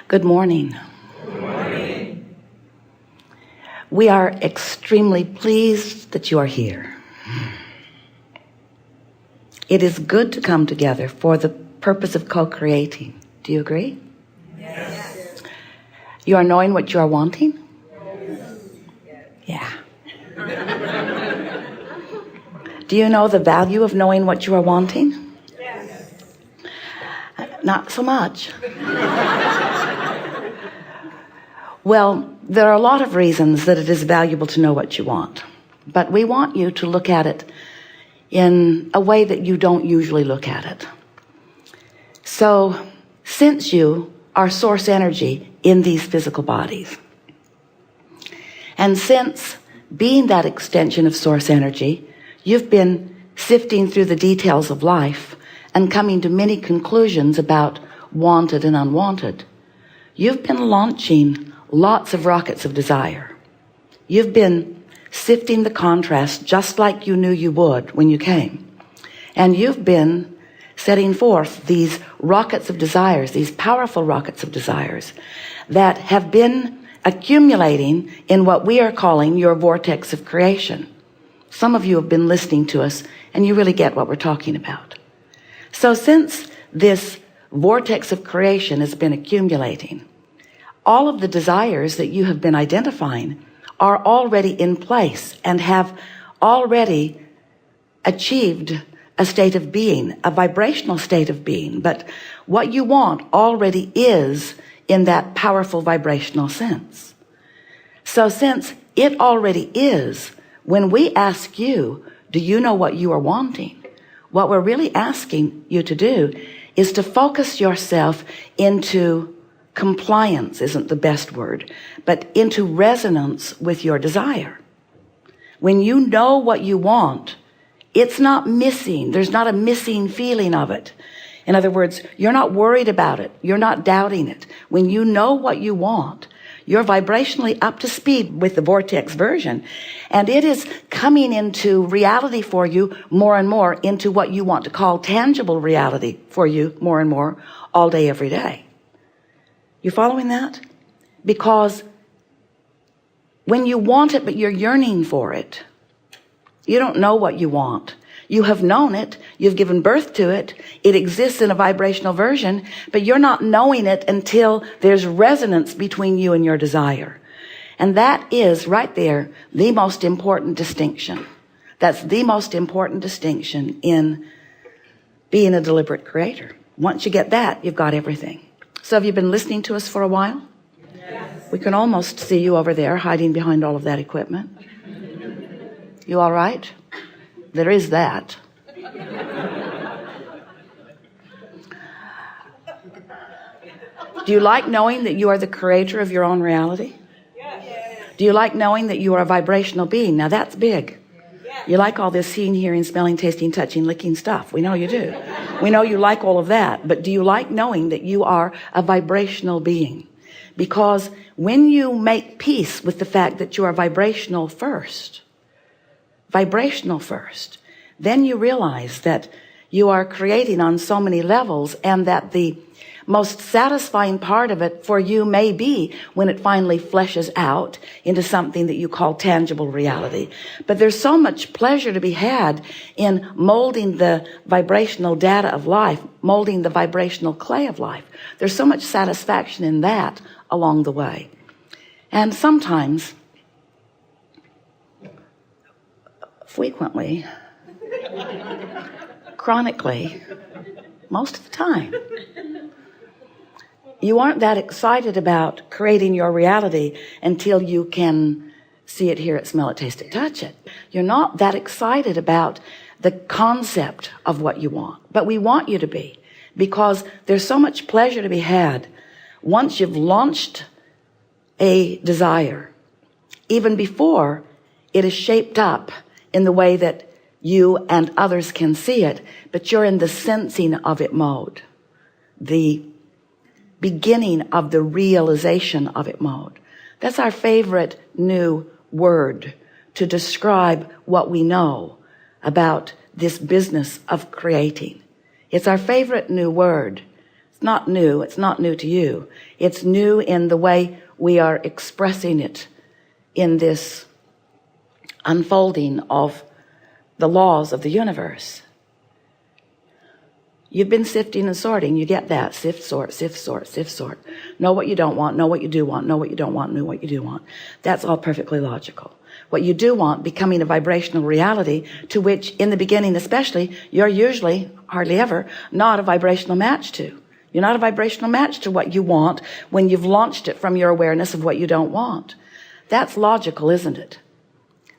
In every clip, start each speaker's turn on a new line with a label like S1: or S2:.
S1: Good morning.
S2: Good morning.
S1: We are extremely pleased that you are here. It is good to come together for the purpose of co-creating. Do you agree?
S2: Yes.
S1: You are knowing what you are wanting?
S2: Yes.
S1: Yeah. Do you know the value of knowing what you are wanting?
S2: Yes.
S1: Not so much. Well, there are a lot of reasons that it is valuable to know what you want, but we want you to look at it in a way that you don't usually look at it. So, since you are source energy in these physical bodies, and since being that extension of source energy, you've been sifting through the details of life and coming to many conclusions about wanted and unwanted, you've been launching lots of rockets of desire. You've been sifting the contrast just like you knew you would when you came. And you've been setting forth these rockets of desires, these powerful rockets of desires that have been accumulating in what we are calling your vortex of creation. Some of you have been listening to us and you really get what we're talking about. So since this vortex of creation has been accumulating, all of the desires that you have been identifying are already in place and have already achieved a state of being, a vibrational state of being. But what you want already is in that powerful vibrational sense. So since it already is, when we ask you, do you know what you are wanting? What we're really asking you to do is to focus yourself into compliance, isn't the best word, but into resonance with your desire. When you know what you want, it's not missing. There's not a missing feeling of it. In other words, you're not worried about it. You're not doubting it. When you know what you want, you're vibrationally up to speed with the vortex version, and it is coming into reality for you more and more, into what you want to call tangible reality for you more and more, all day, every day. You following that? Because when you want it, but you're yearning for it, you don't know what you want. You have known it. You've given birth to it. It exists in a vibrational version, but you're not knowing it until there's resonance between you and your desire. And that is right there the most important distinction. That's the most important distinction in being a deliberate creator. Once you get that, you've got everything. So have you been listening to us for a while?
S2: Yes.
S1: We can almost see you over there hiding behind all of that equipment. You all right? There is that. Do you like knowing that you are the creator of your own reality?
S2: Yes.
S1: Do you like knowing that you are a vibrational being? Now that's big. You like all this seeing, hearing, smelling, tasting, touching, licking stuff. We know you do. We know you like all of that. But do you like knowing that you are a vibrational being? Because when you make peace with the fact that you are vibrational first, then you realize that you are creating on so many levels, and that the most satisfying part of it for you may be when it finally fleshes out into something that you call tangible reality. But there's so much pleasure to be had in molding the vibrational data of life, molding the vibrational clay of life. There's so much satisfaction in that along the way. And sometimes, frequently, chronically, most of the time, you aren't that excited about creating your reality until you can see it, hear it, smell it, taste it, touch it. You're not that excited about the concept of what you want, but we want you to be, because there's so much pleasure to be had once you've launched a desire, even before it is shaped up in the way that you and others can see it, but you're in the sensing of it mode, the beginning of the realization of it mode. That's our favorite new word to describe what we know about this business of creating. It's our favorite new word. It's not new. It's not new to you. It's new in the way we are expressing it in this unfolding of the laws of the universe. You've been sifting and sorting. You get that. Sift, sort, sift, sort, sift, sort. Know what you don't want, know what you do want, know what you don't want, know what you do want. That's all perfectly logical. What you do want becoming a vibrational reality to which, in the beginning especially, you're usually, hardly ever, not a vibrational match to. You're not a vibrational match to what you want when you've launched it from your awareness of what you don't want. That's logical, isn't it?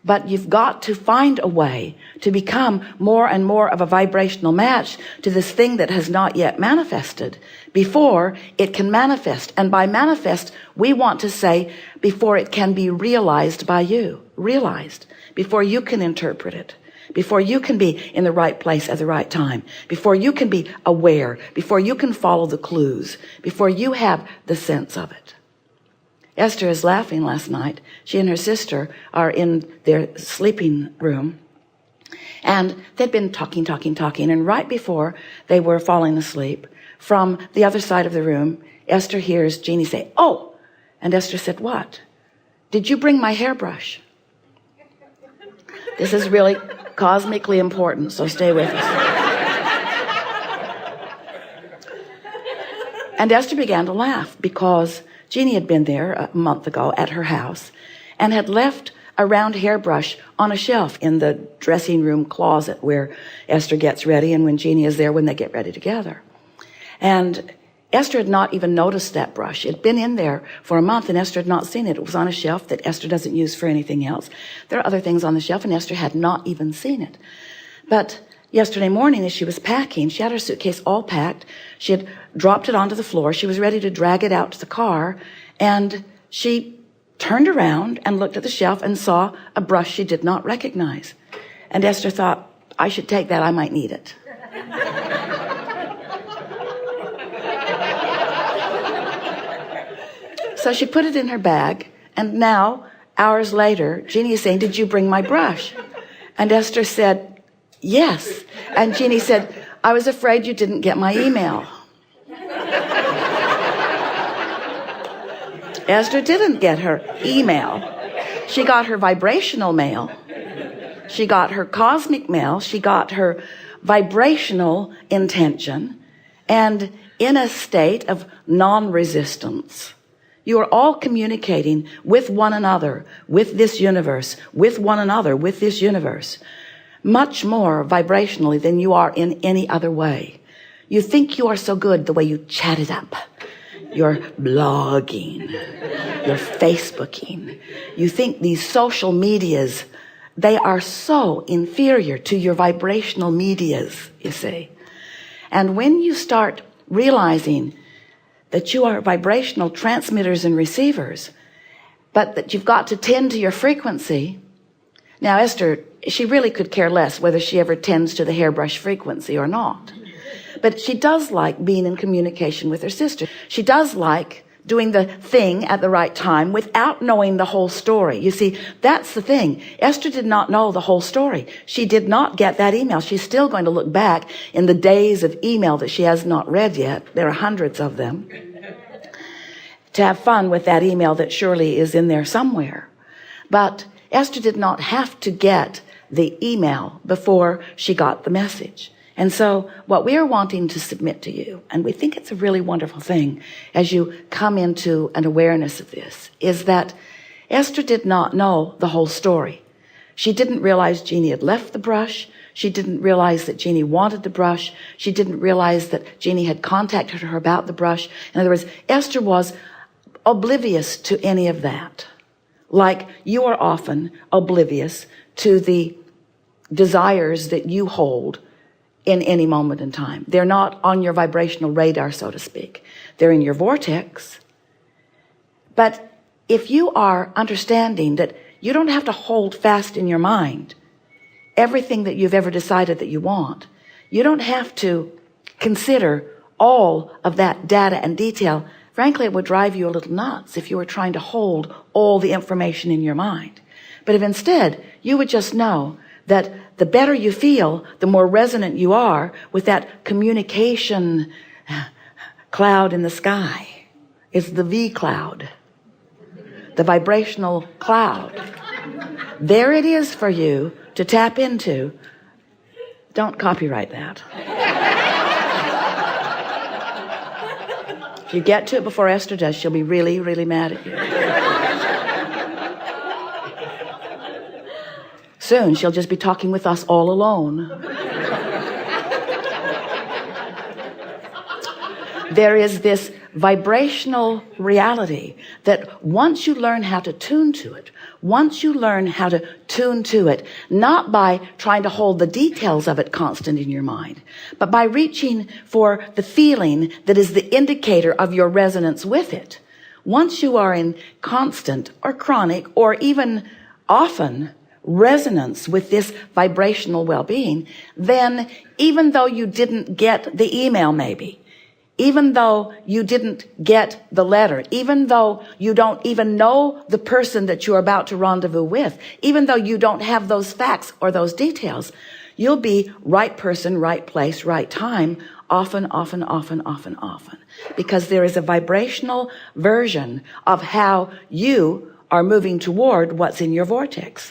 S1: But you've got to find a way to become more and more of a vibrational match to this thing that has not yet manifested before it can manifest. And by manifest, we want to say before it can be realized by you. Realized. Before you can interpret it. Before you can be in the right place at the right time. Before you can be aware. Before you can follow the clues. Before you have the sense of it. Esther is laughing last night. She and her sister are in their sleeping room. And they'd been talking. And right before they were falling asleep, from the other side of the room, Esther hears Jeannie say, "Oh!" And Esther said, "What?" "Did you bring my hairbrush?" This is really cosmically important, so stay with us. And Esther began to laugh because Jeannie had been there a month ago at her house and had left a round hairbrush on a shelf in the dressing room closet where Esther gets ready and when Jeannie is there when they get ready together. And Esther had not even noticed that brush. It had been in there for a month and Esther had not seen it. It was on a shelf that Esther doesn't use for anything else. There are other things on the shelf and Esther had not even seen it. But yesterday morning as she was packing, she had her suitcase all packed. She had dropped it onto the floor. She was ready to drag it out to the car. And she turned around and looked at the shelf and saw a brush she did not recognize. And Esther thought, I should take that. I might need it. So she put it in her bag. And now, hours later, Jeannie is saying, "Did you bring my brush?" And Esther said, "Yes." And Jeannie said, "I was afraid you didn't get my email." Esther didn't get her email. She got her vibrational mail. She got her cosmic mail. She got her vibrational intention. And in a state of non-resistance, you are all communicating with one another, with this universe, with one another, with this universe, much more vibrationally than you are in any other way. You think you are so good the way you chat it up. You're blogging. You're Facebooking. You think these social medias, they are so inferior to your vibrational medias, you see. And when you start realizing that you are vibrational transmitters and receivers, but that you've got to tend to your frequency. Now, Esther, she really could care less whether she ever tends to the hairbrush frequency or not. But she does like being in communication with her sister. She does like doing the thing at the right time without knowing the whole story. You see, that's the thing. Esther did not know the whole story. She did not get that email. She's still going to look back in the days of email that she has not read yet. There are hundreds of them. To have fun with that email that surely is in there somewhere. But Esther did not have to get the email before she got the message. And so what we are wanting to submit to you, and we think it's a really wonderful thing as you come into an awareness of this, is that Esther did not know the whole story. She didn't realize Jeannie had left the brush. She didn't realize that Jeannie wanted the brush. She didn't realize that Jeannie had contacted her about the brush. In other words, Esther was oblivious to any of that. Like you are often oblivious to the desires that you hold in any moment in time. They're not on your vibrational radar, so to speak. They're in your vortex. But if you are understanding that you don't have to hold fast in your mind everything that you've ever decided that you want, you don't have to consider all of that data and detail. Frankly, it would drive you a little nuts if you were trying to hold all the information in your mind. But if instead you would just know that the better you feel, the more resonant you are with that communication cloud in the sky. It's the V cloud, the vibrational cloud. There it is for you to tap into. Don't copyright that. If you get to it before Esther does, she'll be really, really mad at you. Soon she'll just be talking with us all alone. There is this vibrational reality that once you learn how to tune to it, not by trying to hold the details of it constant in your mind, but by reaching for the feeling that is the indicator of your resonance with it. Once you are in constant or chronic or even often resonance with this vibrational well-being, then even though you didn't get the email maybe, even though you didn't get the letter, even though you don't even know the person that you're about to rendezvous with, even though you don't have those facts or those details, you'll be right person, right place, right time, often. Because there is a vibrational version of how you are moving toward what's in your vortex.